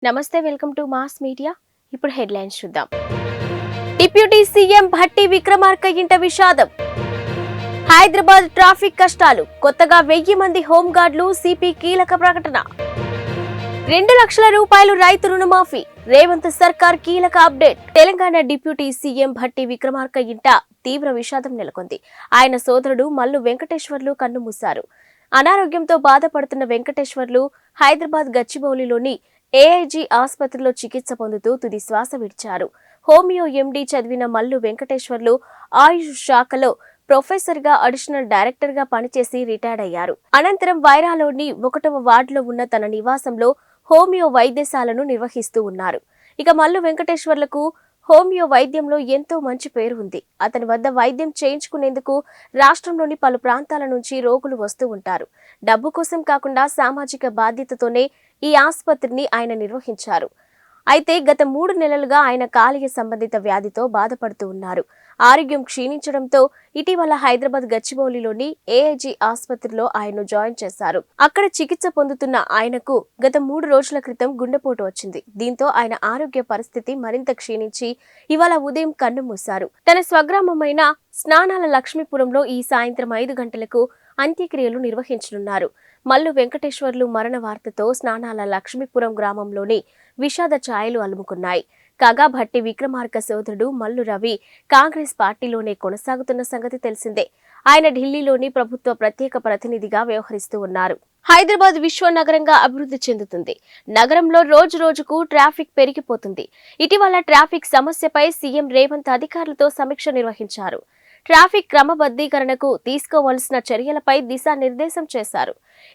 నమస్తే welcome to mass media. ఇప్పుడు headlines చూద్దాం. డిప్యూటీ సీఎం భట్టి విక్రమార్క ఇంట విషాదం. హైదరాబాద్ ట్రాఫిక్ కష్టాలు. కొత్తగా 1000 మంది హోంగార్డులు. సిపి కీలక ప్రకటన. 2 లక్షల రూపాయలు రైతు రుణమాఫీ. రేవంత్ సర్కార్ కీలక update. Telangana deputy CM Bhatti Vikramarka ఇంట తీవ్ర విషాదం నెలకొంది. ఆయన సోదరుడు మల్లు వెంకటేశ్వర్లు కన్నుమూశారు. అనారోగ్యంతో బాధపడుతున్న వెంకటేశ్వర్లు హైదరాబాద్ గచ్చిబౌలిలోని ఏఐజీ ఆసుపత్రిలో చికిత్స పొందుతూ తుది శ్వాస విడిచారు. హోమియో ఎండీ చదివిన మల్లు వెంకటేశ్వర్లు ఆయుష్ శాఖలో ప్రొఫెసర్గా అడిషనల్ డైరెక్టర్గా పనిచేసి రిటైర్డ్ అయ్యారు. అనంతరం వైరాలోని 1వ వార్డులో ఉన్న తన నివాసంలో హోమియో వైద్యశాలను నిర్వహిస్తూ ఉన్నారు. ఇక మల్లు వెంకటేశ్వర్లకు హోమియో వైద్యంలో ఎంతో మంచి పేరు ఉంది. అతని వద్ద వైద్యం చేయించుకునేందుకు రాష్ట్రంలోని పలు ప్రాంతాల నుంచి రోగులు వస్తూ ఉంటారు. డబ్బు కోసం కాకుండా సామాజిక బాధ్యతతోనే ఈ ఆసుపత్రిని ఆయన నిర్వహించారు. అయితే గత 3 నెలలుగా ఆయన కాలేయ సంబంధిత వ్యాధితో బాధపడుతూ ఉన్నారు. ఆరోగ్యం క్షీణించడంతో ఇటీవల హైదరాబాద్ గచ్చిబౌలిలోని ఏఐజీ ఆసుపత్రిలో ఆయన్ను జాయిన్ చేశారు. అక్కడ చికిత్స పొందుతున్న ఆయనకు గత 3 రోజుల క్రితం గుండెపోటు వచ్చింది. దీంతో ఆయన ఆరోగ్య పరిస్థితి మరింత క్షీణించి ఇవాళ ఉదయం కన్నుమూశారు. తన స్వగ్రామమైన స్నానాల లక్ష్మీపురంలో ఈ సాయంత్రం 5 గంటలకు అంత్యక్రియలు నిర్వహించనున్నారు. మల్లు వెంకటేశ్వర్లు మరణ వార్తతో స్నానాల లక్ష్మీపురం గ్రామంలోని విషాద ఛాయలు అలుముకున్నాయి. కాగా భట్టి విక్రమార్క సోదరుడు మల్లు రవి కాంగ్రెస్ పార్టీలోనే కొనసాగుతున్న సంగతి తెలిసిందే. ఆయన ఢిల్లీలోని ప్రభుత్వ ప్రత్యేక ప్రతినిధిగా వ్యవహరిస్తూ ఉన్నారు. హైదరాబాద్ విశ్వనగరంగా అభివృద్ధి చెందుతుంది. నగరంలో రోజు రోజుకు ట్రాఫిక్ పెరిగిపోతుంది. ఇటీవల ట్రాఫిక్ సమస్యపై సీఎం రేవంత్ అధికారులతో సమీక్ష నిర్వహించారు. ట్రాఫిక్ క్రమబద్ధీకరణకు తీసుకోవాల్సిన చర్యలపై దిశానిర్దేశం చేశారు.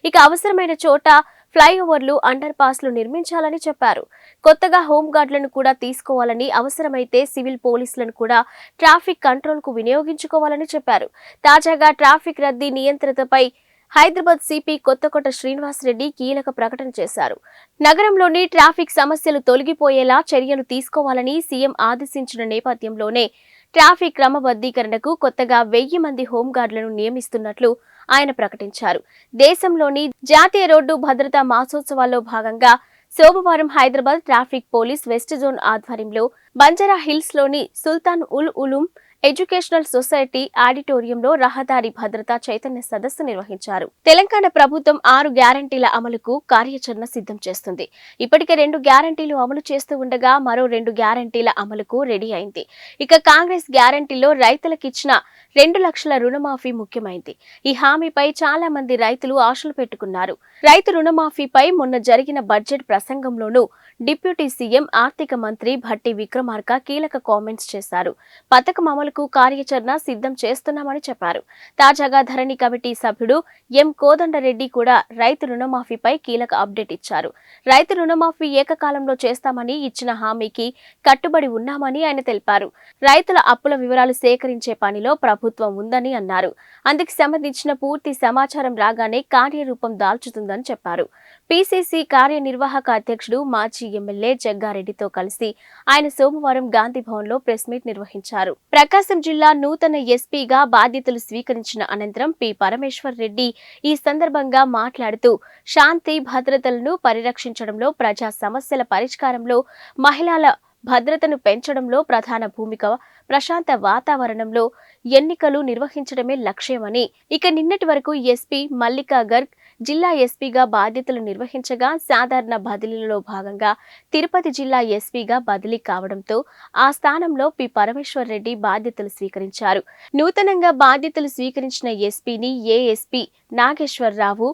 ఇక అవసరమైన చోట ఫ్లైఓవర్లు, అండర్ పాస్లు నిర్మించాలని చెప్పారు. కొత్తగా హోంగార్డులను కూడా తీసుకోవాలని, అవసరమైతే సివిల్ పోలీసులను కూడా ట్రాఫిక్ కంట్రోల్కు వినియోగించుకోవాలని చెప్పారు. తాజాగా ట్రాఫిక్ రద్దీ నియంత్రణపై హైదరాబాద్ సిపి కొత్తకోట శ్రీనివాసరెడ్డి కీలక ప్రకటన చేశారు. నగరంలోని ట్రాఫిక్ సమస్యలు తొలగిపోయేలా చర్యలు తీసుకోవాలని సీఎం ఆదేశించిన నేపథ్యంలోనే ట్రాఫిక్ క్రమబద్ధీకరణకు కొత్తగా 1000 మంది హోంగార్డులను నియమిస్తున్నట్లు ఆయన ప్రకటించారు. దేశంలోని జాతీయ రోడ్డు భద్రతా మాసోత్సవాల్లో భాగంగా సోమవారం Hyderabad traffic police west zone ఆధ్వర్యంలో బంజారా హిల్స్ లోని సుల్తాన్ ఉల్ ఉలూం ఎడ్యుకేషనల్ సొసైటీ ఆడిటోరియంలో రహదారి భద్రతా చైతన్య సదస్సు నిర్వహించారు. తెలంగాణ ప్రభుత్వం 6 గ్యారంటీల అమలుకు కార్యాచరణ సిద్ధం చేస్తుంది. ఇప్పటికే 2 గ్యారంటీలు అమలు చేస్తూ ఉండగా మరో 2 గ్యారంటీల అమలుకు రెడీ అయింది. ఇక కాంగ్రెస్ గ్యారంటీలో రైతులకిచ్చిన 2 లక్షల రుణమాఫీ ముఖ్యమైంది. ఈ హామీపై చాలా మంది రైతులు ఆశలు పెట్టుకున్నారు. రైతు రుణమాఫీపై మొన్న జరిగిన బడ్జెట్ ప్రసంగంలోనూ డిప్యూటీ సీఎం ఆర్థిక మంత్రి భట్టి విక్రమార్క కీలక కామెంట్స్ చేశారు. పథకం అమలుకు కార్యాచరణ సిద్ధం చేస్తున్నామని చెప్పారు. తాజాగా ధరణి కమిటీ సభ్యుడు ఎం కోదండరెడ్డి కూడా రైతు రుణమాఫీపై కీలక అప్డేట్ ఇచ్చారు. రైతు రుణమాఫీ ఏకకాలంలో చేస్తామని ఇచ్చిన హామీకి కట్టుబడి ఉన్నామని ఆయన తెలిపారు. రైతుల అప్పుల వివరాలు సేకరించే పనిలో ప్రభుత్వం ఉందని అన్నారు. అందుకు సంబంధించిన పూర్తి సమాచారం రాగానే కార్యరూపం దాల్చుతుందని చెప్పారు. పీసీసీ కార్యనిర్వాహక అధ్యక్షుడు మాజీ ఎమ్మెల్యే జగ్గారెడ్డితో కలిసి ఆయన సోమవారం గాంధీ భవన్లో ప్రెస్ మీట్ నిర్వహించారు. ప్రకాశం జిల్లా నూతన ఎస్పీగా బాధ్యతలు స్వీకరించిన అనంతరం పి పరమేశ్వర్ రెడ్డి ఈ సందర్భంగా మాట్లాడుతూ శాంతి భద్రతలను పరిరక్షించడంలో, ప్రజా సమస్యల పరిష్కారంలో, మహిళల భద్రతను పెంచడంలో ప్రధాన భూమిక, ప్రశాంత వాతావరణంలో ఎన్నికలు నిర్వహించడమే లక్ష్యమని, ఇక నిన్నటి వరకు ఎస్పీ మల్లికా గర్గ్ జిల్లా ఎస్పీగా బాధ్యతలు నిర్వహించగా సాధారణ బదిలీలో భాగంగా తిరుపతి జిల్లా ఎస్పీగా బదిలీ కావడంతో ఆ స్థానంలో పి పరమేశ్వర్ రెడ్డి బాధ్యతలు స్వీకరించారు. నూతనంగా బాధ్యతలు స్వీకరించిన ఎస్పీని ASP Nageswara Rao,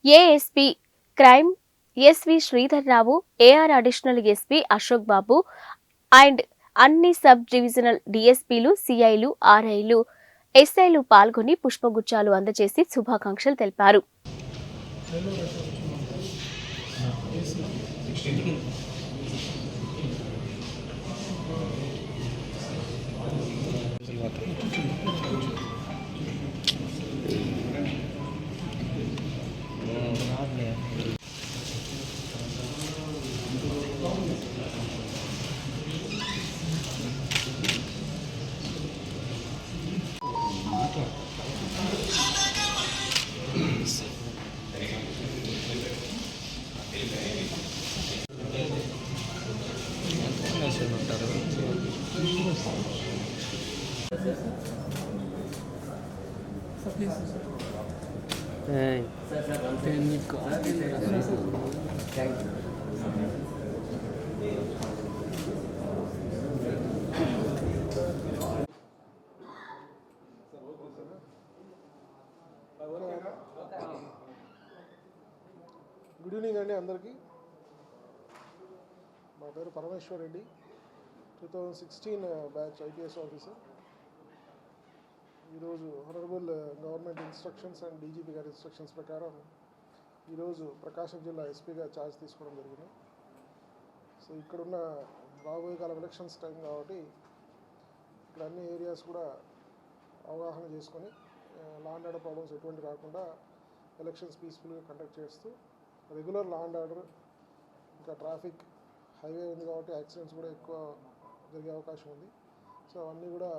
ASP crime SV Sridhar Rao, AR additional SP Ashok Babu and అన్ని సబ్ డివిజనల్ డిఎస్పీలు, సిఐలు, ఆర్ఐలు, ఎస్ఐలు పాల్గొని పుష్పగుచ్చాలు అందజేసి శుభాకాంక్షలు తెలిపారు. గుడ్ ఈవినింగ్ అండి అందరికీ. మా పేరు Parameshwar Reddy, 2016 batch IPS officer. ఈరోజు honourable government instructions and DGP గారి ఇన్స్ట్రక్షన్స్ ప్రకారం ఈరోజు ప్రకాశం జిల్లా ఎస్పీగా ఛార్జ్ తీసుకోవడం జరిగింది. సో ఇక్కడున్న రాబోయే కాలం ఎలక్షన్స్ టైం కాబట్టి ఇక్కడ అన్ని ఏరియాస్ కూడా అవగాహన చేసుకొని లా అండ్ ఆర్డర్ ప్రాబ్లమ్స్ ఎటువంటి రాకుండా ఎలక్షన్స్ పీస్ఫుల్గా కండక్ట్ చేస్తూ రెగ్యులర్ లా అండ్ ఆర్డర్, ఇంకా ట్రాఫిక్ హైవే ఉంది కాబట్టి యాక్సిడెంట్స్ కూడా ఎక్కువ జరిగే అవకాశం ఉంది. సో అవన్నీ కూడా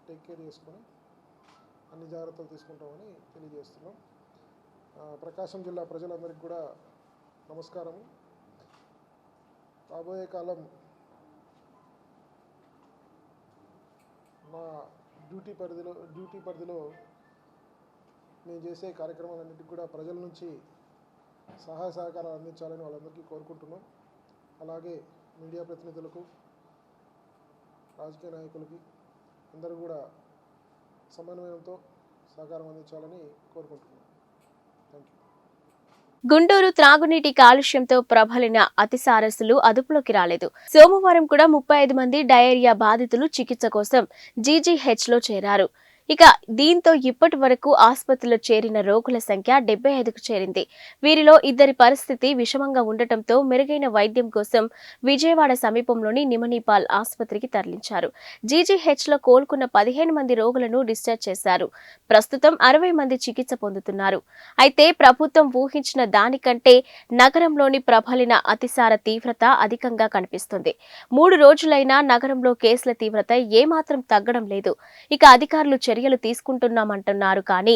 టేక్ కేర్ చేసుకొని అన్ని జాగ్రత్తలు తీసుకుంటామని తెలియజేస్తున్నాం. ప్రకాశం జిల్లా ప్రజలందరికీ కూడా నమస్కారం. రాబోయే కాలం మా డ్యూటీ పరిధిలో మేము చేసే కార్యక్రమాలన్నింటికి కూడా ప్రజల నుంచి సహాయ సహకారాలు అందించాలని వాళ్ళందరికీ కోరుకుంటున్నాం. అలాగే మీడియా ప్రతినిధులకు, రాజకీయ నాయకులకి అందరూ కూడా సమన్వయంతో సహకారం అందించాలని కోరుకుంటున్నాం. Thank you. గుంటూరు త్రాగునీటి కాలుష్యంతో ప్రబలిన అతిసారస్సులు అదుపులోకి రాలేదు. సోమవారం కూడా 35 మంది డయేరియా బాధితులు చికిత్స కోసం జీజీహెచ్లో చేరారు. ఇక దీంతో ఇప్పటి వరకు ఆసుపత్రిలో చేరిన రోగుల సంఖ్య 75కు చేరింది. వీరిలో 2 పరిస్థితి విషమంగా ఉండటంతో మెరుగైన వైద్యం కోసం విజయవాడ సమీపంలోని నిమనీపాల్ ఆసుపత్రికి తరలించారు. జీజీహెచ్లో కోలుకున్న 15 మంది రోగులను డిశ్చార్జ్ చేశారు. ప్రస్తుతం 60 మంది చికిత్స పొందుతున్నారు. అయితే ప్రభుత్వం ఊహించిన దానికంటే నగరంలోని ప్రబలిన అతిసార తీవ్రత అధికంగా కనిపిస్తుంది. 3 రోజులైనా నగరంలో కేసుల తీవ్రత ఏమాత్రం తగ్గడం లేదు. ఇక అధికారులు చర్యలు తీసుకుంటున్నామంటున్నారు కానీ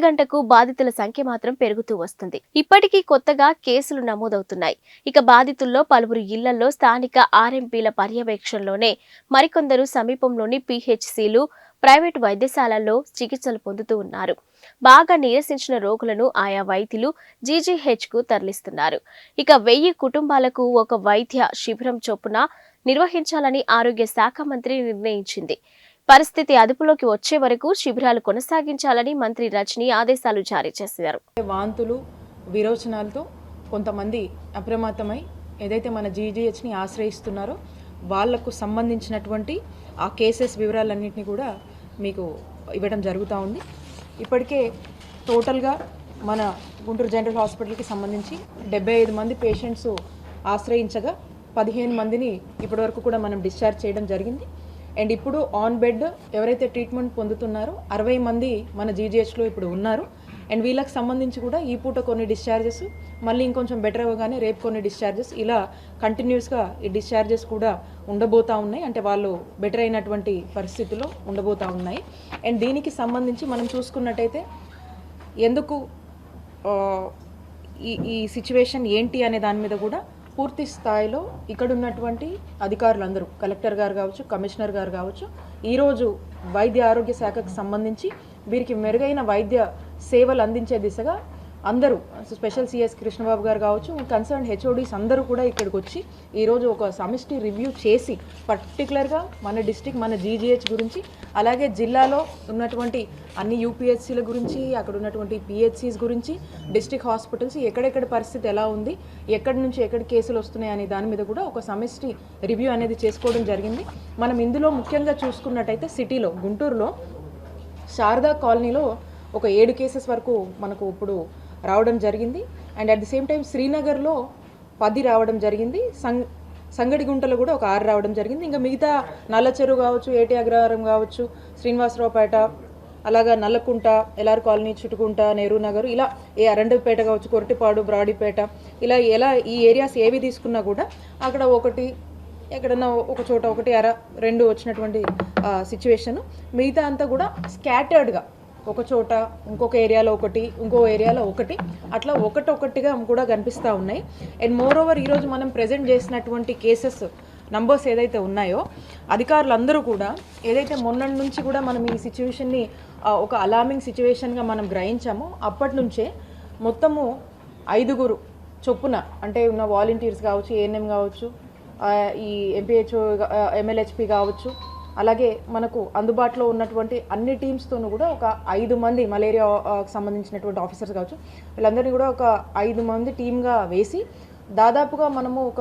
గంటకు బాధితుల సంఖ్య మాత్రం పెరుగుతూ వస్తుంది. ఇప్పటికీ కొత్తగా కేసులు నమోదవుతున్నాయి. ఇక బాధితుల్లో పలువురు ఇళ్లలో స్థానిక ఆర్ఎంపీల పర్యవేక్షణలోనే మరికొందరు సమీపంలోని పీహెచ్సీలు, ప్రైవేటు వైద్యశాలల్లో చికిత్సలు పొందుతూ ఉన్నారు. బాగా నీరసించిన రోగులను ఆయా వైద్యులు జీజీహెచ్కు తరలిస్తున్నారు. ఇక 1000 కుటుంబాలకు ఒక వైద్య శిబిరం చొప్పున నిర్వహించాలని ఆరోగ్య శాఖ మంత్రి నిర్ణయించింది. పరిస్థితి అదుపులోకి వచ్చే వరకు శిబిరాలు కొనసాగించాలని మంత్రి రజని ఆదేశాలు జారీ చేశారు. వాంతులు, విరోచనాలతో కొంతమంది అప్రమత్తమై ఏదైతే మన జీజీహెచ్ని ఆశ్రయిస్తున్నారో వాళ్లకు సంబంధించినటువంటి ఆ కేసెస్ వివరాలన్నింటినీ కూడా మీకు ఇవ్వడం జరుగుతూ ఉంది. ఇప్పటికే టోటల్గా మన గుంటూరు జనరల్ హాస్పిటల్కి సంబంధించి 75 మంది పేషెంట్స్ ఆశ్రయించగా 15 మందిని ఇప్పటివరకు కూడా మనం డిశ్చార్జ్ చేయడం జరిగింది. అండ్ ఇప్పుడు ఆన్ బెడ్ ఎవరైతే ట్రీట్మెంట్ పొందుతున్నారో 60 మంది మన జీజీహెచ్లో ఇప్పుడు ఉన్నారు. అండ్ వీళ్ళకి సంబంధించి కూడా ఈ పూట కొన్ని డిశ్చార్జెస్, మళ్ళీ ఇంకొంచెం బెటర్ అవ్వగానే రేపు కొన్ని డిశ్చార్జెస్, ఇలా కంటిన్యూస్గా ఈ డిశ్చార్జెస్ కూడా ఉండబోతూ ఉన్నాయి. అంటే వాళ్ళు బెటర్ అయినటువంటి పరిస్థితుల్లో ఉండబోతూ ఉన్నాయి. అండ్ దీనికి సంబంధించి మనం చూసుకున్నట్టయితే ఎందుకు ఈ సిచ్యువేషన్ ఏంటి అనే దాని మీద కూడా పూర్తి స్థాయిలో ఇక్కడ ఉన్నటువంటి అధికారులందరూ, కలెక్టర్ గారు కావచ్చు, కమిషనర్ గారు కావచ్చు, ఈరోజు వైద్య ఆరోగ్య శాఖకు సంబంధించి వీరికి మెరుగైన వైద్య సేవలు అందించే దిశగా అందరూ, స్పెషల్ సిఎస్ కృష్ణబాబు గారు కావచ్చు, కన్సర్న్ హెచ్ఓడీస్ అందరూ కూడా ఇక్కడికి వచ్చి ఈరోజు ఒక సమిష్టి రివ్యూ చేసి పర్టికులర్గా మన డిస్ట్రిక్ట్, మన జీజీహెచ్ గురించి, అలాగే జిల్లాలో ఉన్నటువంటి అన్ని యూపీహెచ్సీల గురించి, అక్కడ ఉన్నటువంటి పిహెచ్సీస్ గురించి, డిస్ట్రిక్ట్ హాస్పిటల్స్ ఎక్కడెక్కడ పరిస్థితి ఎలా ఉంది, ఎక్కడి నుంచి ఎక్కడి కేసులు వస్తున్నాయి అనే దాని మీద కూడా ఒక సమిష్టి రివ్యూ అనేది చేసుకోవడం జరిగింది. మనం ఇందులో ముఖ్యంగా చూసుకున్నట్టయితే సిటీలో, గుంటూరులో శారదా కాలనీలో ఒక 7 కేసెస్ వరకు మనకు ఇప్పుడు రావడం జరిగింది. And at the same time శ్రీనగర్లో 10 రావడం జరిగింది. సంగడిగుంటలో కూడా ఒక 6 రావడం జరిగింది. ఇంకా మిగతా నల్లచెరువు కావచ్చు, ఏటి అగ్రహారం కావచ్చు, శ్రీనివాసరావుపేట, అలాగా నల్లకుంట, ఎల్ఆర్ కాలనీ, చుట్టుకుంట, నెహ్రూ నగర్, ఇలా అరండపేట కావచ్చు, కొరటిపాడు, బ్రాడీపేట, ఇలా ఈ ఏరియాస్ ఏవి తీసుకున్నా కూడా అక్కడ ఒకటి, ఎక్కడన్నా ఒక చోట 1, 2 వచ్చినటువంటి సిచ్యువేషన్. మిగతా అంతా కూడా స్కాటర్డ్గా ఒక చోట, ఇంకొక ఏరియాలో ఒకటి, ఇంకో ఏరియాలో ఒకటి, అట్లా ఒకటొకటిగా కూడా కనిపిస్తూ ఉన్నాయి. అండ్ మోర్ ఓవర్ ఈరోజు మనం ప్రజెంట్ చేసినటువంటి కేసెస్ నంబర్స్ ఏదైతే ఉన్నాయో అధికారులందరూ కూడా ఏదైతే మొన్నటి నుంచి కూడా మనం ఈ సిచ్యువేషన్ని ఒక అలార్మింగ్ సిచ్యువేషన్గా మనం గ్రహించామో అప్పటి నుంచే మొత్తము 5 చొప్పున అంటే ఉన్న వాలంటీర్స్ కావచ్చు, ఏఎన్ఎం కావచ్చు, ఈ ఎంపీహెచ్ఓ MLHP కావచ్చు, అలాగే మనకు అందుబాటులో ఉన్నటువంటి అన్ని టీమ్స్తోనూ కూడా ఒక 5 మంది మలేరియాకి సంబంధించినటువంటి ఆఫీసర్స్ కావచ్చు, వీళ్ళందరినీ కూడా ఒక 5 మంది టీమ్గా వేసి దాదాపుగా మనము ఒక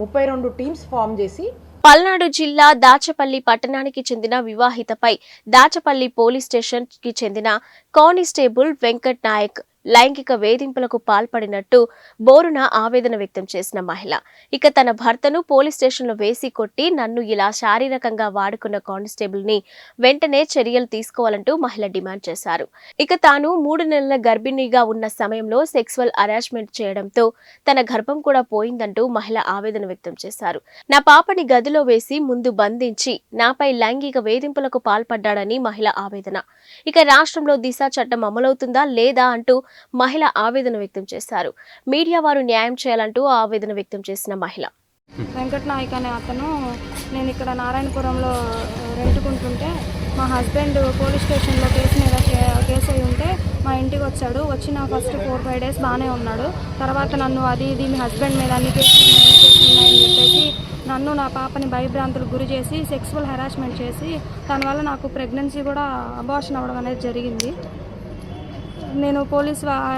32 టీమ్స్ ఫామ్ చేసి పల్నాడు జిల్లా దాచపల్లి పట్టణానికి చెందిన వివాహితపై దాచపల్లి పోలీస్ స్టేషన్ కి చెందిన కానిస్టేబుల్ వెంకట్ నాయక్ లైంగిక వేధింపులకు పాల్పడినట్టు బోరున ఆవేదన వ్యక్తం చేసిన మహిళ. ఇక తన భర్తను పోలీస్ స్టేషన్లో వేసి కొట్టి నన్ను ఇలా శారీరకంగా వాడుకున్న కానిస్టేబుల్ ని వెంటనే చర్యలు తీసుకోవాలంటూ మహిళ డిమాండ్ చేశారు. ఇక తాను 3 నెలల గర్భిణిగా ఉన్న సమయంలో సెక్సువల్ హరాస్మెంట్ చేయడంతో తన గర్భం కూడా పోయిందంటూ మహిళ ఆవేదన వ్యక్తం చేశారు. నా పాపని గదిలో వేసి ముందు బంధించి నాపై లైంగిక వేధింపులకు పాల్పడ్డాడని మహిళ ఆవేదన. ఇక రాష్ట్రంలో దిశ చట్టం అమలవుతుందా లేదా అంటూ మహిళ ఆవేదన వ్యక్తం చేశారు. మీడియా వారు న్యాయం చేయాలంటూ ఆవేదన వ్యక్తం చేసిన మహిళ. వెంకట్ నాయక్ అనే అతను, నేను ఇక్కడ నారాయణపురంలో రెంటుకుంటుంటే మా హస్బెండ్ పోలీస్ స్టేషన్లో కేసు అయి ఉంటే మా ఇంటికి వచ్చాడు. వచ్చిన ఫస్ట్ 4-5 డేస్ బాగానే ఉన్నాడు. తర్వాత నన్ను అది ఇది మీ హస్బెండ్ మీద అన్ని కేసులు ఉన్నాయని చెప్పేసి నన్ను నా పాపని భయభ్రాంతులకు గురి చేసి సెక్సువల్ హెరాస్మెంట్ చేసి దానివల్ల నాకు ప్రెగ్నెన్సీ కూడా అబార్షన్ అవ్వడం అనేది జరిగింది. నేను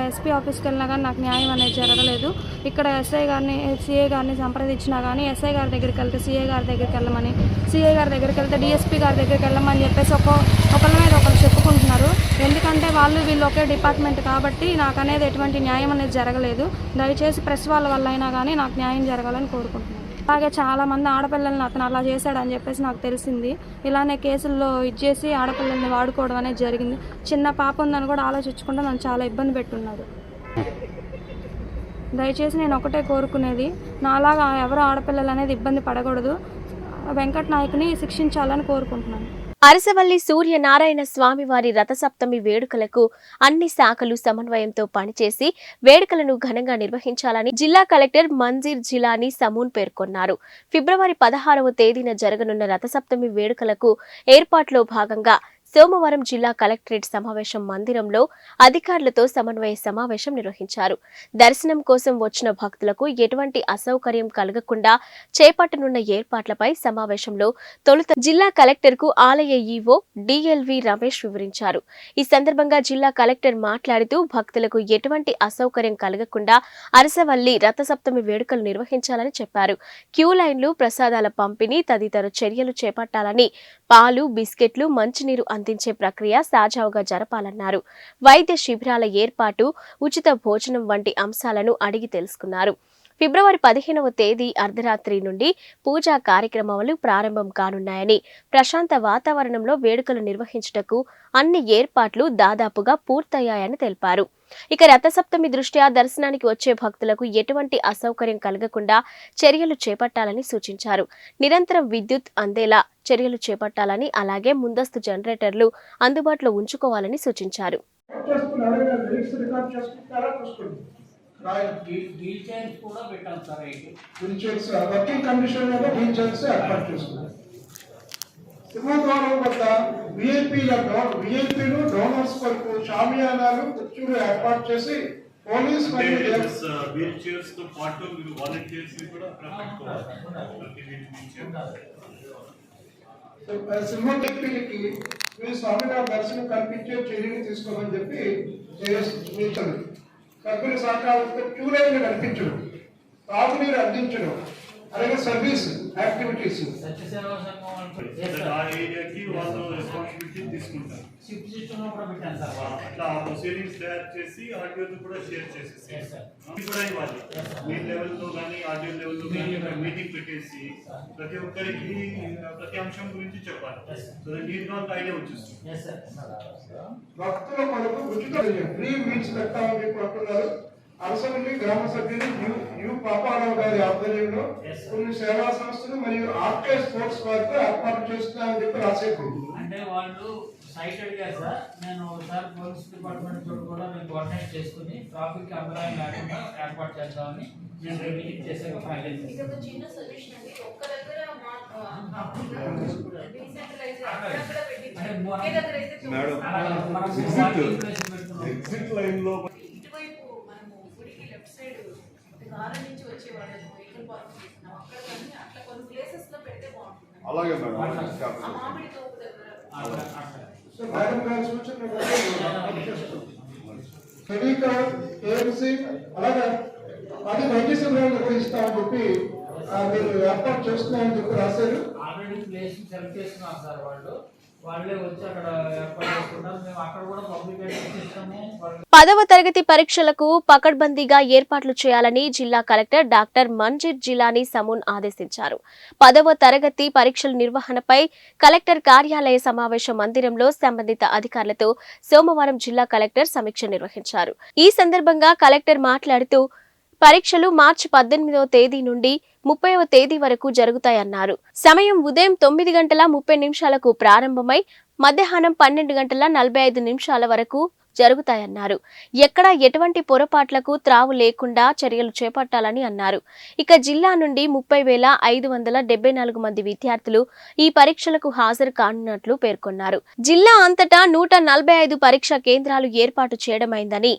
ఎస్పీ ఆఫీస్కి వెళ్ళినా కానీ నాకు న్యాయం అనేది జరగలేదు. ఇక్కడ ఎస్ఐ గారిని, సిఐ గారిని సంప్రదించినా కానీ ఎస్ఐ గారి దగ్గరికి వెళ్తే సిఐ గారి దగ్గరికి వెళ్ళమని, సిఐ గారి దగ్గరికి వెళ్తే డిఎస్పీ గారి దగ్గరికి వెళ్ళమని చెప్పేసి ఒకరి మీద ఒకరు చెప్పుకుంటున్నారు. ఎందుకంటే వీళ్ళు ఒకే డిపార్ట్మెంట్ కాబట్టి నాకు అనేది ఎటువంటి న్యాయం అనేది జరగలేదు. దయచేసి ప్రెస్ వాళ్ళ వల్ల అయినా కానీ నాకు న్యాయం జరగాలని కోరుకుంటున్నాను. అలాగే చాలామంది ఆడపిల్లల్ని అతను అలా చేశాడని చెప్పేసి నాకు తెలిసింది. ఇలానే కేసుల్లో ఇచ్చేసి ఆడపిల్లల్ని వాడుకోవడం అనేది జరిగింది. చిన్న పాప ఉందని కూడా ఆలోచించకుండా నన్ను చాలా ఇబ్బంది పెట్టున్నారు. దయచేసి నేను ఒకటే కోరుకునేది, నాలాగా ఎవరు ఆడపిల్లలు అనేది ఇబ్బంది పడకూడదు. వెంకట్ నాయక్ని శిక్షించాలని కోరుకుంటున్నాను. అరసవల్లి సూర్యనారాయణ స్వామివారి రథసప్తమి వేడుకలకు అన్ని శాఖలు సమన్వయంతో పనిచేసి వేడుకలను ఘనంగా నిర్వహించాలని జిల్లా కలెక్టర్ మంజీర్ జిలానీ సమూన్ పేర్కొన్నారు. ఫిబ్రవరి 16వ తేదీన జరగనున్న రథసప్తమి వేడుకలకు ఏర్పాట్లో భాగంగా సోమవారం జిల్లా కలెక్టరేట్ సమావేశం మందిరంలో అధికారులతో సమన్వయ సమావేశం నిర్వహించారు. దర్శనం కోసం వచ్చిన భక్తులకు ఎటువంటి అసౌకర్యం కలగకుండా చేపట్టనున్న ఏర్పాట్లపై సమావేశంలో తొలుత జిల్లా కలెక్టర్కు ఆలయ ఈవో డిఎల్వి రమేష్ వివరించారు. ఈ సందర్భంగా జిల్లా కలెక్టర్ మాట్లాడుతూ భక్తులకు ఎటువంటి అసౌకర్యం కలగకుండా అరసవల్లి రథసప్తమి వేడుకలు నిర్వహించాలని చెప్పారు. క్యూ లైన్లు, ప్రసాదాల పంపిణీ తదితర చర్యలు చేపట్టాలని, పాలు, బిస్కెట్లు, మంచినీరు అందించే ప్రక్రియ సజావుగా జరపాలన్నారు. వైద్య శిబిరాల ఏర్పాటు, ఉచిత భోజనం వంటి అంశాలను అడిగి తెలుసుకున్నారు. ఫిబ్రవరి 15వ తేదీ అర్ధరాత్రి నుండి పూజా కార్యక్రమాలు ప్రారంభం కానున్నాయని, ప్రశాంత వాతావరణంలో వేడుకలు నిర్వహించుటకు అన్ని ఏర్పాట్లు దాదాపుగా పూర్తయ్యాయని తెలిపారు. ఇక రథసప్తమి దృష్ట్యా దర్శనానికి వచ్చే భక్తులకు ఎటువంటి అసౌకర్యం కలగకుండా చర్యలు చేపట్టాలని సూచించారు. నిరంతరం విద్యుత్ అందేలా చర్యలు చేపట్టాలని, అలాగే ముందస్తు జనరేటర్లు అందుబాటులో ఉంచుకోవాలని సూచించారు. సింహద్వారం వద్ద విఐపీలు డోనర్స్ కొరకు షామియానాలు, కుర్చీలు ఏర్పాటు చేసి పోలీస్ వీల్ చైర్స్ తో పాటు మీరు వాలంటీర్స్ కూడా పెట్టుకోవాలి. సింహద్వారానికి మీ స్వామివారి దర్శనం కల్పించే చర్యలు తీసుకోమని చెప్పి చేస్తుంది. సభ్యుల సహకారంతో క్యూ లైన్లు కల్పించడం, తాగునీరు అందించడం, అలాగే సర్వీస్ యాక్టివిటీస్ ఆ ఏరియాకి వాళ్ళు రెస్పాన్సిబిలిటీ తీసుకుంటారు. అట్లా ప్రొసీడింగ్స్ తయారు చేసి ఆడియోతో కూడా షేర్ చేసేసి కూడా ఇవ్వాలి. మీ లెవెల్లో కానీ ఆడియో లెవెల్లో కానీ మీటింగ్ పెట్టేసి ప్రతి ఒక్కరికి ప్రతి అంశం గురించి చెప్పాలి. సో నీట్ గా ఐడియా వచ్చేస్తుంది. భక్తుల కొరకు ఉచిత ఫ్రీ మీల్స్ పెట్టాలని చెప్పి అంటున్నారు. అరసవల్లి గ్రామ సభ్యులు యు పాపారావు గారి ఆధ్వర్యంలో కొన్ని సేవా సంస్థలు మరియు ఆర్కే స్పోర్ట్స్ వారితో ఏర్పాటు చేస్తున్నారని చెప్పి రాసేది. అంటే వాళ్ళు సైట్ అడిగారు సార్. నేను ఒకసారి పోలీస్ డిపార్ట్మెంట్ తోటి కూడా నేను కోఆర్డినేట్ చేసుకుని ట్రాఫిక్ అంతరాయం లేకుండా ఏర్పాటు చేద్దామని నేను విజిట్ చేసాక ఫైనల్ చేశాను. ఎగ్జిట్ లైన్ లో ఇటువైపు మనము గుడికి లెఫ్ట్ సైడ్ గార్డెన్ నుంచి వచ్చే వాళ్ళకి వెహికల్ పార్క్ చేస్తున్నాం అక్కడ కానీ అట్లా కొన్ని ప్లేసెస్ లో పెడితే బాగుంటుంది. అలాగే ఆ మేడం. మామిడి తోపు దగ్గర సో మేడం గారి సూచన మెడికల్ ఏఎంసీ అలాగే అది వైద్య శిబిరాలు కూడా ఇస్తామని చెప్పి మీరు ఏర్పాటు చేస్తున్నామని చెప్పి రాశారు. ఆల్రెడీ ప్లేస్ సెలెక్ట్ చేసుకున్నారు సార్ వాళ్ళే వచ్చి అక్కడ ఏర్పాటు చేసుకుంటారు. మేము అక్కడ కూడా పబ్లికేషన్ ఇస్తాము. 10వ తరగతి పరీక్షలకు పకడ్బందీగా ఏర్పాట్లు చేయాలని జిల్లా కలెక్టర్ డాక్టర్ మంజీర్ జిలానీ సమూన్ ఆదేశించారు. 10వ తరగతి పరీక్షల నిర్వహణపై కలెక్టర్ కార్యాలయ సమావేశ మందిరంలో సంబంధిత అధికారులతో సోమవారం జిల్లా కలెక్టర్ సమీక్ష నిర్వహించారు. ఈ సందర్భంగా కలెక్టర్ మాట్లాడుతూ పరీక్షలు మార్చి 18వ తేదీ నుండి 30వ తేదీ వరకు జరుగుతాయన్నారు. సమయం ఉదయం 9:30 ప్రారంభమై మధ్యాహ్నం 12:45 వరకు జరుగుతాయన్నారు. ఎక్కడా ఎటువంటి పొరపాట్లకు త్రావు లేకుండా చర్యలు చేపట్టాలని అన్నారు. ఇక జిల్లా నుండి 30,574 మంది విద్యార్థులు ఈ పరీక్షలకు హాజరు కానున్నట్లు పేర్కొన్నారు. జిల్లా అంతటా 145 పరీక్షా కేంద్రాలు ఏర్పాటు చేయడమైందని,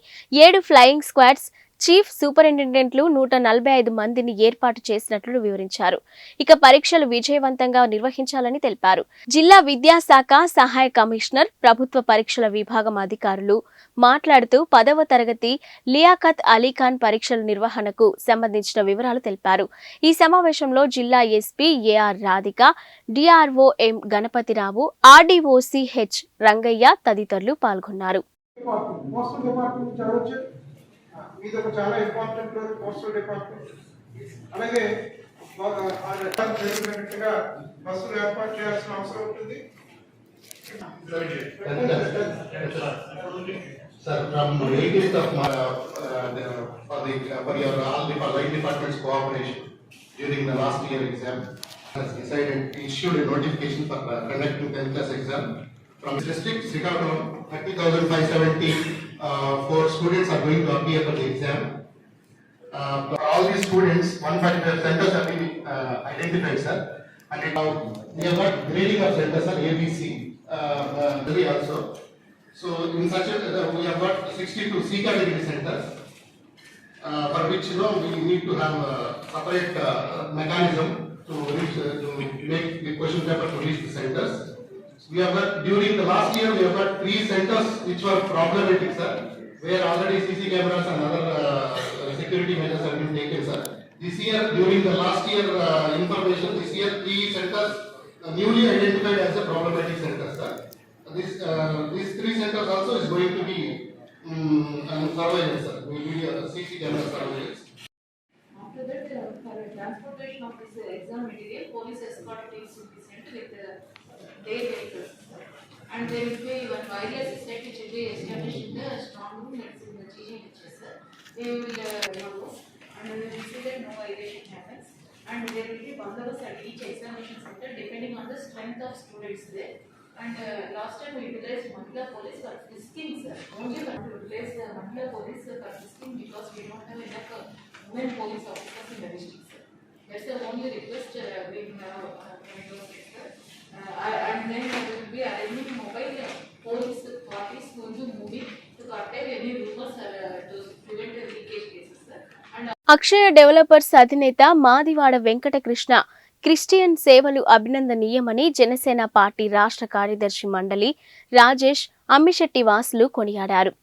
7 ఫ్లయింగ్ స్క్వాడ్స్, చీఫ్ సూపరింటెండెంట్లు 145 మందిని ఏర్పాటు చేసినట్లు వివరించారు. ఇక పరీక్షలు విజయవంతంగా నిర్వహించాలని తెలిపారు. జిల్లా విద్యాశాఖ సహాయ కమిషనర్, ప్రభుత్వ పరీక్షల విభాగం అధికారులు మాట్లాడుతూ 10వ తరగతి లియాఖత్ అలీఖాన్ పరీక్షల నిర్వహణకు సంబంధించిన వివరాలు తెలిపారు. ఈ సమావేశంలో జిల్లా SP A R Radhika, DRO M Ganapathi Rao, RDO C H Rangaiah తదితరులు పాల్గొన్నారు. ఇది ఒక చాలా ఇంపార్టెంట్ రోల్ పోస్టల్ డిపార్ట్మెంట్. అలాగే జరిగినట్టుగా బస్సులు ఏర్పాటు చేయాల్సిన అవసరం ఉంటుంది. Sir, from 18th of for your all the line departments cooperation during the last year exam has decided issued a notification for conducting 10th class exam from district Srikakulam. 30,570 4 students are going to appear for the exam. All these students, 145 centers have been identified, sir. And we have got grading of centers, sir, ABC, also. So in such a, we have got 62 C category centers, for which we need to have a separate mechanism to reach, to make the question paper to reach the centers. We have got, during the last year, we have got 3 centers which were problematic, sir, where already CC cameras and other security measures have been taken, sir. This year, during the last year information, this year 3 centers newly identified as a problematic centers, sir. These 3 centers also is going to be surveillance, sir. We will be CC camera surveillance. after that for transportation of this exam material, police escort teams will be sent with their vehicles, and there will be one wireless set which will be established in the strong room that's in the GHS, sir. They will know, and we will see that no violation happens, and there will be bandobast at each examination center depending on the strength of students there. And last time we utilized Mahila police for frisking, sir. Only we utilize the Mahila police for frisking because we don't have enough women police officers in the district, sir. That's the only request we have from your sir. And then we will be arranging mobile police parties going to movie to curtail any rumors to prevent the leakage cases, sir. And Akshaya developers అధినేత Madiwada Venkatakrishna Christian సేవలు అభినందనీయమని Janasena party రాష్ట్ర కార్యదర్శి మండలి రాజేష్ అమ్మిశెట్టి వాసులు కొనియాడారు.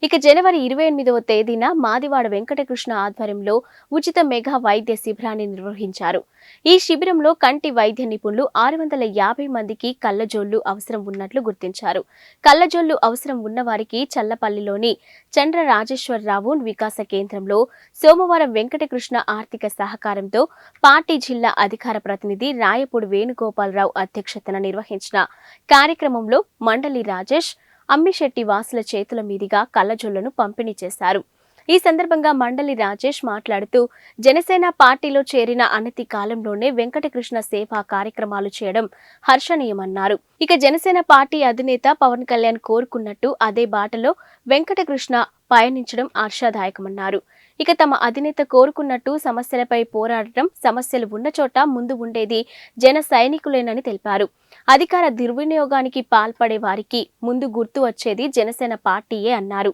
ఇక జనవరి 28వ తేదీన మాదివాడ వెంకటకృష్ణ ఆధ్వర్యంలో ఉచిత మెగా వైద్య శిబిరాన్ని నిర్వహించారు. ఈ శిబిరంలో కంటి వైద్య నిపుణులు 650 మందికి కళ్లజోళ్లు అవసరం ఉన్నట్లు గుర్తించారు. కళ్లజోళ్లు అవసరం ఉన్నవారికి చల్లపల్లిలోని చంద్ర రాజేశ్వరరావు వికాస కేంద్రంలో సోమవారం వెంకటకృష్ణ ఆర్థిక సహకారంతో పార్టీ జిల్లా అధికార ప్రతినిధి రాయపూడి వేణుగోపాలరావు అధ్యక్షతన నిర్వహించిన కార్యక్రమంలో మండలి రాజేష్ అమ్మిశెట్టి వాసుల చేతుల మీదుగా కళ్లజోళ్లను పంపిణీ చేశారు. ఈ సందర్భంగా మండలి రాజేష్ మాట్లాడుతూ జనసేన పార్టీలో చేరిన అనతి కాలంలోనే వెంకటకృష్ణ సేవా కార్యక్రమాలు చేయడం హర్షణీయమన్నారు. ఇక జనసేన పార్టీ అధినేత పవన్ కళ్యాణ్ కోరుకున్నట్టు అదే బాటలో వెంకటకృష్ణ పయనించడం ఆశాదాయకమన్నారు. ఇక తమ అధినేత కోరుకున్నట్టు సమస్యలపై పోరాడటం, సమస్యలు ఉన్న చోట ముందు ఉండేది జన సైనికులేనని తెలిపారు. అధికార దుర్వినియోగానికి పాల్పడే వారికి ముందు గుర్తు వచ్చేది జనసేన పార్టీయే అన్నారు.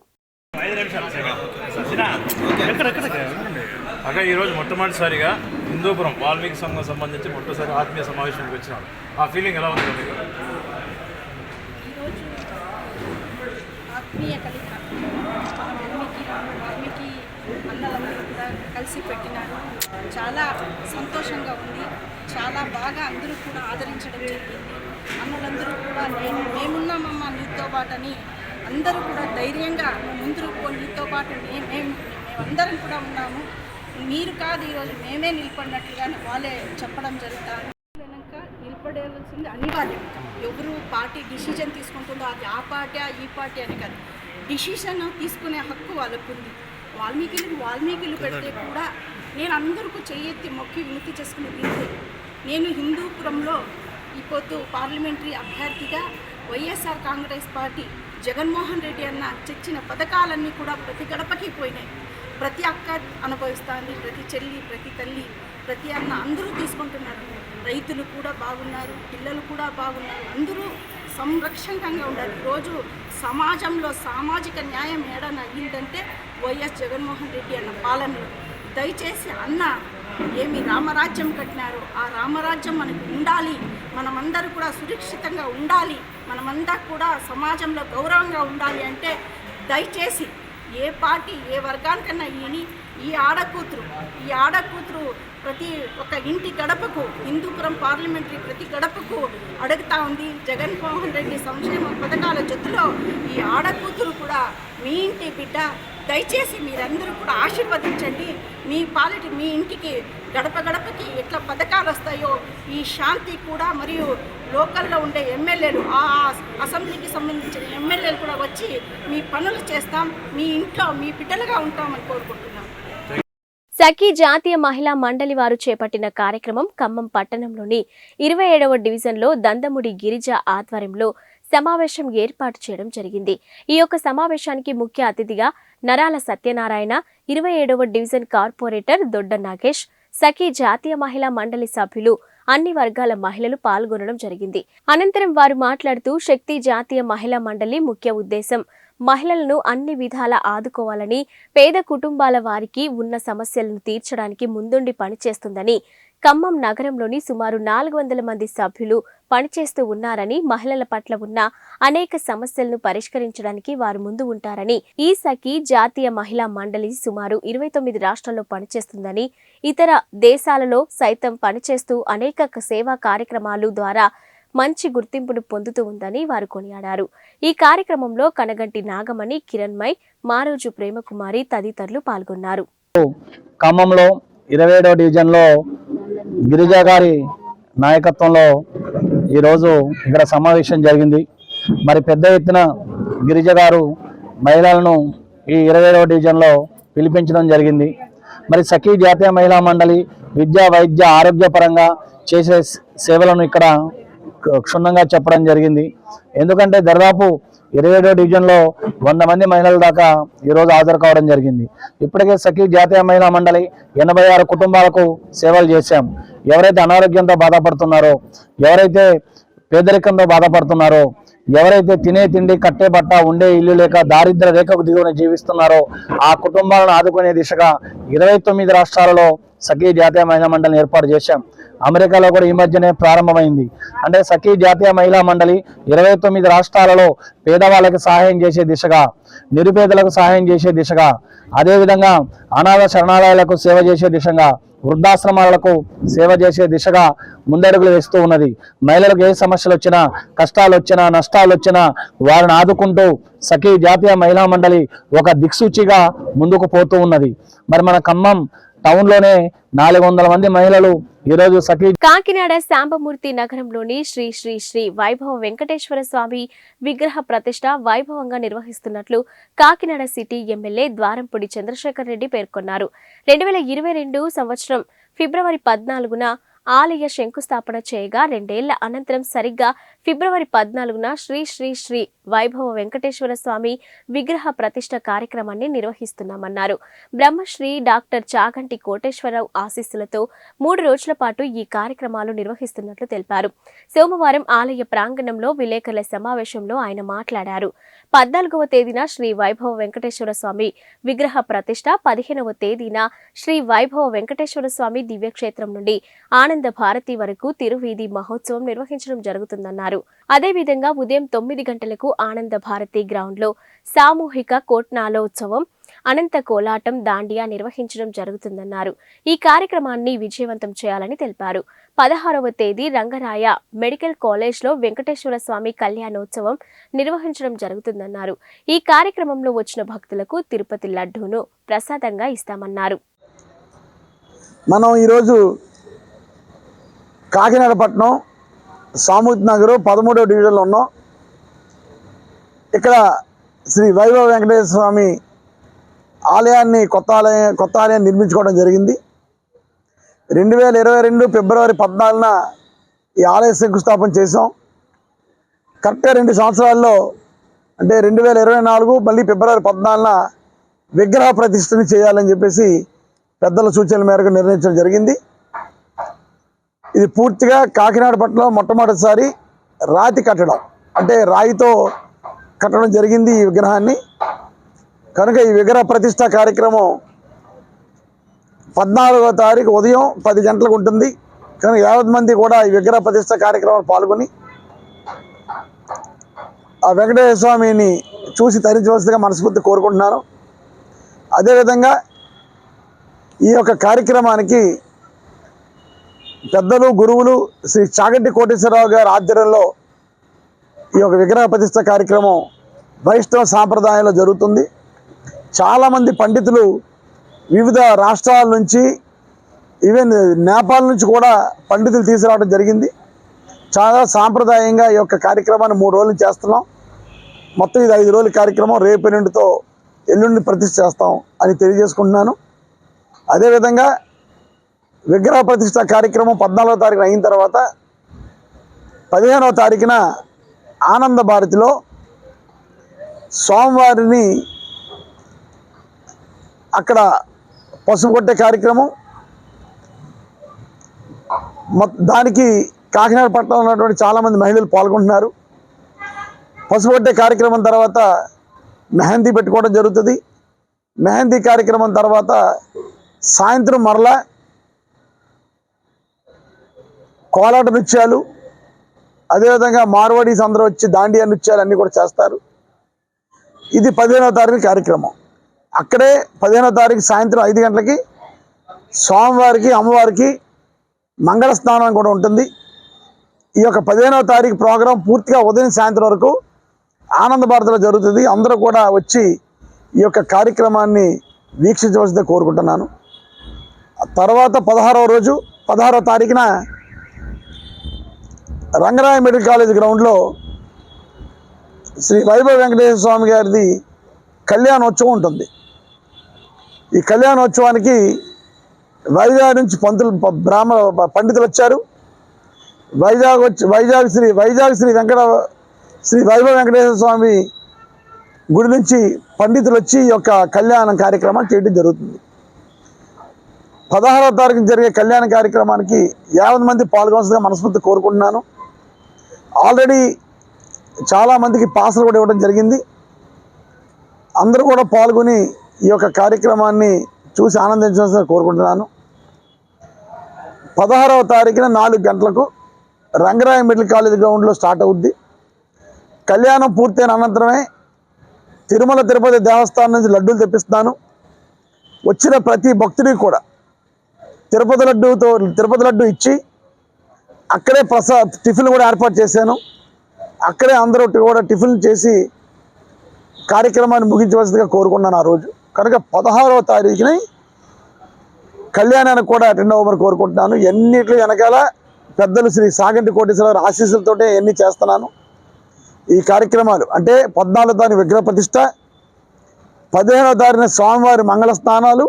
ఈరోజు మొట్టమొదటిసారిగా హిందూపురం వాల్మీకి సంఘం సంబంధించి మొట్టమొదటిసారి ఆత్మీయ సమావేశానికి వచ్చినాడు. ఆ ఫీలింగ్ ఎలా ఉంది మీకు? ఆత్మీయ కలిక వాల్మీకి అన్నలందరూ కూడా కలిసి పెట్టినారు. చాలా సంతోషంగా ఉంది. చాలా బాగా అందరూ కూడా ఆదరించడం జరిగింది. అన్నలందరూ కూడా మేమున్నామమ్మా నీతో పాటని అందరూ కూడా ధైర్యంగా ముందు నీతో పాటు మేమందరం కూడా ఉన్నాము, మీరు కాదు ఈరోజు మేమే నిలబడినట్లుగా వాళ్ళే చెప్పడం జరుగుతుంది. నిలబడాల్సింది అనివార్యం. ఎవరు పార్టీ డిసిజన్ తీసుకుంటుందో అది ఆ పార్టీ ఈ పార్టీ అని కాదు, డిసిషన్ తీసుకునే హక్కు వాళ్ళకు ఉంది. వాల్మీకిలు పెడితే కూడా నేను అందరికీ చెయ్యెత్తి మొక్కి వినతి చేసుకునేది ఇంతే. నేను హిందూపురంలో ఇప్పుడు పార్లమెంటరీ అభ్యర్థిగా వైఎస్ఆర్ కాంగ్రెస్ పార్టీ జగన్మోహన్ రెడ్డి అన్న తెచ్చిన పథకాలన్నీ కూడా ప్రతి గడపకి పోయినాయి. ప్రతి అక్క అనుభవిస్తుంది, ప్రతి చెల్లి, ప్రతి తల్లి, ప్రతి అన్న అందరూ తీసుకుంటున్నారు. రైతులు కూడా బాగున్నారు, పిల్లలు కూడా బాగున్నారు, అందరూ సంరక్షణంగా ఉండాలి. ఈరోజు సమాజంలో సామాజిక న్యాయం ఏడన్నా అయ్యిందంటే వైఎస్ జగన్మోహన్ రెడ్డి అన్న పాలనలో. దయచేసి అన్న ఏమి రామరాజ్యం కట్టినారో ఆ రామరాజ్యం మనకు ఉండాలి. మనమందరూ కూడా సురక్షితంగా ఉండాలి, మనమంతా కూడా సమాజంలో గౌరవంగా ఉండాలి అంటే దయచేసి ఏ పార్టీ ఏ వర్గానికన్నా ఈ ఆడకూతురు ప్రతి ఒక్క ఇంటి గడపకు, హిందూపురం పార్లమెంటరీ ప్రతి గడపకు అడుగుతా ఉంది. జగన్మోహన్ రెడ్డి సంక్షేమ పథకాల జొత్తులో ఈ ఆడకూతురు కూడా మీ ఇంటి బిడ్డ. దయచేసి మీరందరూ కూడా ఆశీర్వదించండి. మీ ఇంటికి గడప గడపకి ఎట్లా పథకాలు వస్తాయో ఈ శాంతి కూడా, మరియు లోకల్లో ఉండే ఎమ్మెల్యేలు, ఆ అసెంబ్లీకి సంబంధించిన ఎమ్మెల్యేలు కూడా వచ్చి మీ పనులు చేస్తాం, మీ ఇంట్లో మీ బిడ్డలుగా ఉంటామని కోరుకుంటున్నాం. సఖీ జాతీయ మహిళా మండలి వారు చేపట్టిన కార్యక్రమం ఖమ్మం పట్టణంలోని 27వ డివిజన్లో దందముడి గిరిజ ఆధ్వర్యంలో సమావేశం ఏర్పాటు చేయడం జరిగింది. ఈ యొక్క సమావేశానికి ముఖ్య అతిథిగా నరాల సత్యనారాయణ, 27వ డివిజన్ కార్పొరేటర్ దొడ్డ నాగేష్, సఖీ జాతీయ మహిళా మండలి సభ్యులు, అన్ని వర్గాల మహిళలు పాల్గొనడం జరిగింది. అనంతరం వారు మాట్లాడుతూ శక్తి జాతీయ మహిళా మండలి ముఖ్య ఉద్దేశం మహిళలను అన్ని విధాలా ఆదుకోవాలని, పేద కుటుంబాల వారికి ఉన్న సమస్యలను తీర్చడానికి ముందుండి పనిచేస్తుందని, ఖమ్మం నగరంలోని సుమారు 400 మంది సభ్యులు పనిచేస్తూ ఉన్నారని, మహిళల పట్ల ఉన్న అనేక సమస్యలను పరిష్కరించడానికి వారు ముందు ఉంటారని, ఈ సఖీ జాతీయ మహిళా మండలి సుమారు 29 రాష్ట్రాల్లో పనిచేస్తుందని, ఇతర దేశాలలో సైతం పనిచేస్తూ అనేక సేవా కార్యక్రమాలు ద్వారా మంచి గుర్తింపును పొందుతూ ఉందని వారు కొనియాడారు. ఈ కార్యక్రమంలో కనగంటి నాగమణి, కిరణ్మయ్, మారోజు ప్రేమకుమారి తదితరులు పాల్గొన్నారు. ఖమ్మంలో 27వ డివిజన్లో గిరిజా గారి నాయకత్వంలో ఈరోజు ఇక్కడ సమావేశం జరిగింది. మరి పెద్ద ఎత్తున గిరిజ గారు మహిళలను ఈ 27వ డివిజన్లో పిలిపించడం జరిగింది. మరి సఖీ జాతీయ మహిళా మండలి విద్యా, వైద్య, ఆరోగ్యపరంగా చేసే సేవలను ఇక్కడ క్షుణ్ణంగా చెప్పడం జరిగింది. ఎందుకంటే దాదాపు 27వ డివిజన్లో 100 మంది మహిళల దాకా ఈరోజు హాజరు కావడం జరిగింది. ఇప్పటికే సఖీ జాతీయ మహిళా మండలి 86 కుటుంబాలకు సేవలు చేశాం. ఎవరైతే అనారోగ్యంతో బాధపడుతున్నారో, ఎవరైతే పేదరికంతో బాధపడుతున్నారో, ఎవరైతే తినే తిండి, కట్టే బట్ట, ఉండే ఇల్లు లేక దారిద్ర్య రేఖకు దిగువన జీవిస్తున్నారో ఆ కుటుంబాలను ఆదుకునే దిశగా 29 రాష్ట్రాలలో సఖీ జాతీయ మహిళా మండలిని ఏర్పాటు చేశాం. అమెరికాలో కూడా ఈ మధ్యనే ప్రారంభమైంది. అంటే సఖీ జాతీయ మహిళా మండలి 29 రాష్ట్రాలలో పేదవాళ్ళకి సహాయం చేసే దిశగా, నిరుపేదలకు సహాయం చేసే దిశగా, అదేవిధంగా అనాథ శరణాలయాలకు సేవ చేసే దిశగా, వృద్ధాశ్రమాలకు సేవ చేసే దిశగా ముందడుగులు వేస్తూ ఉన్నది. మహిళలకు ఏ సమస్యలు వచ్చినా, కష్టాలు వచ్చినా, నష్టాలు వచ్చినా వారిని ఆదుకుంటూ సఖీ జాతీయ మహిళా మండలి ఒక దిక్సూచిగా ముందుకు పోతూ ఉన్నది. మరి మన ఖమ్మం టౌన్లోనే 400 మంది మహిళలు ఈరోజు సఖీ. కాకినాడ శాంబమూర్తి నగరంలోని శ్రీ శ్రీ శ్రీ వైభవ వెంకటేశ్వర స్వామి విగ్రహ ప్రతిష్ట వైభవంగా నిర్వహిస్తున్నట్లు కాకినాడ సిటీ ఎమ్మెల్యే ద్వారంపూడి చంద్రశేఖర్ రెడ్డి పేర్కొన్నారు. 2022 సంవత్సరం ఫిబ్రవరి 14న ఆలయ శంకుస్థాపన చేయగా 2 ఏళ్ల అనంతరం సరిగ్గా ఫిబ్రవరి 14న శ్రీ శ్రీ శ్రీ వైభవ వెంకటేశ్వర స్వామి విగ్రహ ప్రతిష్ఠ కార్యక్రమాన్ని నిర్వహిస్తున్నామన్నారు. బ్రహ్మశ్రీ డాక్టర్ చాగంటి కోటేశ్వరరావు ఆశీస్సులతో 3 రోజుల పాటు ఈ కార్యక్రమాలు నిర్వహిస్తున్నట్లు తెలిపారు. సోమవారం ఆలయ ప్రాంగణంలో విలేకరుల సమావేశంలో ఆయన మాట్లాడారు. 14వ తేదీన శ్రీ వైభవ వెంకటేశ్వర స్వామి విగ్రహ ప్రతిష్ఠ, 15వ తేదీన శ్రీ వైభవ వెంకటేశ్వర స్వామి దివ్యక్షేత్రం నుండి ఆనంద భారతి వరకు తిరువీధి మహోత్సవం నిర్వహించడం జరుగుతుందన్నారు. అదేవిధంగా ఉదయం 9 గంటలకు ఆనంద భారతి గ్రౌండ్లో సామూహిక కోట్నాలోత్సవం, అనంత కోలాటం, దాండియా నిర్వహించడం జరుగుతుందన్నారు. ఈ కార్యక్రమాన్ని విజయవంతం చేయాలని తెలిపారు. 16వ తేదీ రంగరాయ మెడికల్ కాలేజ్లో వెంకటేశ్వర స్వామి కళ్యాణోత్సవం నిర్వహించడం జరుగుతుందన్నారు. ఈ కార్యక్రమంలో వచ్చిన భక్తులకు తిరుపతి లడ్డూను ప్రసాదంగా ఇస్తామన్నారు. మనం ఈరోజు కాకినాడ పట్టణం సామూహిక నగర్ 13వ డివిజన్లో ఉన్నాం. ఇక్కడ శ్రీ వైభవ వెంకటేశ్వర స్వామి ఆలయాన్ని కొత్త ఆలయాన్ని నిర్మించుకోవడం జరిగింది. 2022 ఫిబ్రవరి 14న ఈ ఆలయ శంకుస్థాపన చేసాం. కరెక్ట్గా 2 సంవత్సరాల్లో అంటే 2024 మళ్ళీ ఫిబ్రవరి 14న విగ్రహ ప్రతిష్టని చేయాలని చెప్పేసి పెద్దల సూచనల మేరకు నిర్ణయించడం జరిగింది. ఇది పూర్తిగా కాకినాడ పట్టణంలో మొట్టమొదటిసారి రాతి కట్టడం, అంటే రాయితో కట్టడం జరిగింది ఈ విగ్రహాన్ని. కనుక ఈ విగ్రహ ప్రతిష్ట కార్యక్రమం 14వ తారీఖు ఉదయం 10 గంటలకు ఉంటుంది. కనుక 50 మంది కూడా ఈ విగ్రహ ప్రతిష్ట కార్యక్రమంలో పాల్గొని ఆ వెంకటేశ్వర స్వామిని చూసి తరించవలసిందిగా మనస్ఫూర్తి కోరుకుంటున్నాను. అదేవిధంగా ఈ యొక్క కార్యక్రమానికి పెద్దలు, గురువులు శ్రీ చాగంటి కోటేశ్వరరావు గారి ఆధ్వర్యంలో ఈ యొక్క విగ్రహ ప్రతిష్ట కార్యక్రమం వైష్ణవ సాంప్రదాయంలో జరుగుతుంది. చాలామంది పండితులు వివిధ రాష్ట్రాల నుంచి, ఈవెన్ నేపాల్ నుంచి కూడా పండితులు తీసుకురావడం జరిగింది. చాలా సాంప్రదాయంగా ఈ యొక్క కార్యక్రమాన్ని 3 రోజులు చేస్తున్నాం. మొత్తం ఇది 5 రోజుల కార్యక్రమం. రేపు ఎల్లుండితో ఎల్లుండి ప్రతిష్ఠ చేస్తాం అని తెలియజేసుకుంటున్నాను. అదేవిధంగా విగ్రహ ప్రతిష్ట కార్యక్రమం 14వ తారీఖున అయిన తర్వాత 15వ తారీఖున ఆనంద భారతిలో స్వామివారిని అక్కడ పసుపు కొట్టే కార్యక్రమం, దానికి కాకినాడ పట్టణంలో ఉన్నటువంటి చాలామంది మహిళలు పాల్గొంటున్నారు. పసుపు కొట్టే కార్యక్రమం తర్వాత మెహందీ పెట్టుకోవడం జరుగుతుంది. మెహందీ కార్యక్రమం తర్వాత సాయంత్రం మరలా కోలాట నృత్యాలు, అదేవిధంగా మార్వాడీస్ అందరూ వచ్చి దాండియా నృత్యాలు అన్నీ కూడా చేస్తారు. ఇది 15వ తారీఖు కార్యక్రమం. అక్కడే 15వ తారీఖు సాయంత్రం 5 గంటలకి స్వామివారికి, అమ్మవారికి మంగళ స్నానం కూడా ఉంటుంది. ఈ యొక్క 15వ తారీఖు ప్రోగ్రాం పూర్తిగా ఉదయం సాయంత్రం వరకు ఆనంద భారతిలో జరుగుతుంది. అందరూ కూడా వచ్చి ఈ యొక్క కార్యక్రమాన్ని వీక్షించవలసిందే కోరుకుంటున్నాను. తర్వాత 16వ తారీఖున రంగరాయ మెడికల్ కాలేజ్ గ్రౌండ్లో శ్రీ వైభవ వెంకటేశ్వర స్వామి గారిది కళ్యాణోత్సవం ఉంటుంది. ఈ కళ్యాణోత్సవానికి వైజాగ్ నుంచి పండితులు వచ్చారు. వైజాగ్ శ్రీ వైభవ వెంకటేశ్వర స్వామి గుడి నుంచి పండితులు వచ్చి ఈ యొక్క కళ్యాణ కార్యక్రమాన్ని చేయడం జరుగుతుంది. 16వ తారీఖున జరిగే కళ్యాణ కార్యక్రమానికి 50 మంది పాల్గొనవలసిందిగా మనస్ఫూర్తి కోరుకుంటున్నాను. ఆల్రెడీ చాలామందికి పాసులు కూడా ఇవ్వడం జరిగింది. అందరూ కూడా పాల్గొని ఈ యొక్క కార్యక్రమాన్ని చూసి ఆనందించాల్సిందిగా కోరుకుంటున్నాను. 16వ తారీఖున 4 గంటలకు రంగరాయ మెడికల్ కాలేజ్ గ్రౌండ్లో స్టార్ట్ అవుద్ది. కళ్యాణం పూర్తయిన అనంతరమే తిరుమల తిరుపతి దేవస్థానం నుంచి లడ్డూలు తెప్పిస్తాను. వచ్చిన ప్రతి భక్తుడికి కూడా తిరుపతి లడ్డు ఇచ్చి అక్కడే టిఫిన్ కూడా ఏర్పాటు చేశాను. అక్కడే అందరూ కూడా టిఫిన్ చేసి కార్యక్రమాన్ని ముగించవలసిందిగా కోరుకున్నాను ఆ రోజు. కనుక 16వ తారీఖున కళ్యాణానికి కూడా అటెండ్ అవ్వమని కోరుకుంటున్నాను. ఎన్నిట్లో వెనకాల పెద్దలు శ్రీ సాగంటి కోటేశ్వరరావు ఆశీస్సులతోటే ఎన్ని చేస్తున్నాను. ఈ కార్యక్రమాలు అంటే 14వ తారీఖు విగ్రహ ప్రతిష్ట, 15వ తారీఖున స్వామివారి మంగళ స్నానాలు,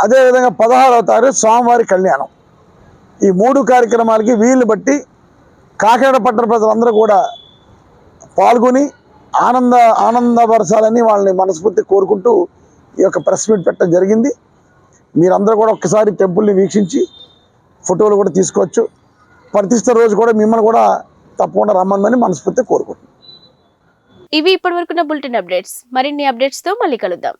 అదేవిధంగా 16వ తారీఖు స్వామివారి కళ్యాణం. ఈ 3 కార్యక్రమాలకి వీళ్ళు బట్టి కాకినాడ పట్టణ ప్రజలందరూ కూడా పాల్గొని ఆనందపరచాలని వాళ్ళని మనస్ఫూర్తి కోరుకుంటూ ఈ యొక్క ప్రెస్ మీట్ పెట్టడం జరిగింది. మీరందరూ కూడా ఒక్కసారి టెంపుల్ని వీక్షించి ఫోటోలు కూడా తీసుకోవచ్చు. ప్రతిష్ట రోజు కూడా మిమ్మల్ని కూడా తప్పకుండా రమ్మని మనస్ఫూర్తి కోరుకుంటున్నాను. ఇవి ఇప్పటివరకున్న బులెటిన్ అప్డేట్స్. మరిన్ని అప్డేట్స్ తో మళ్ళీ కలుద్దాం.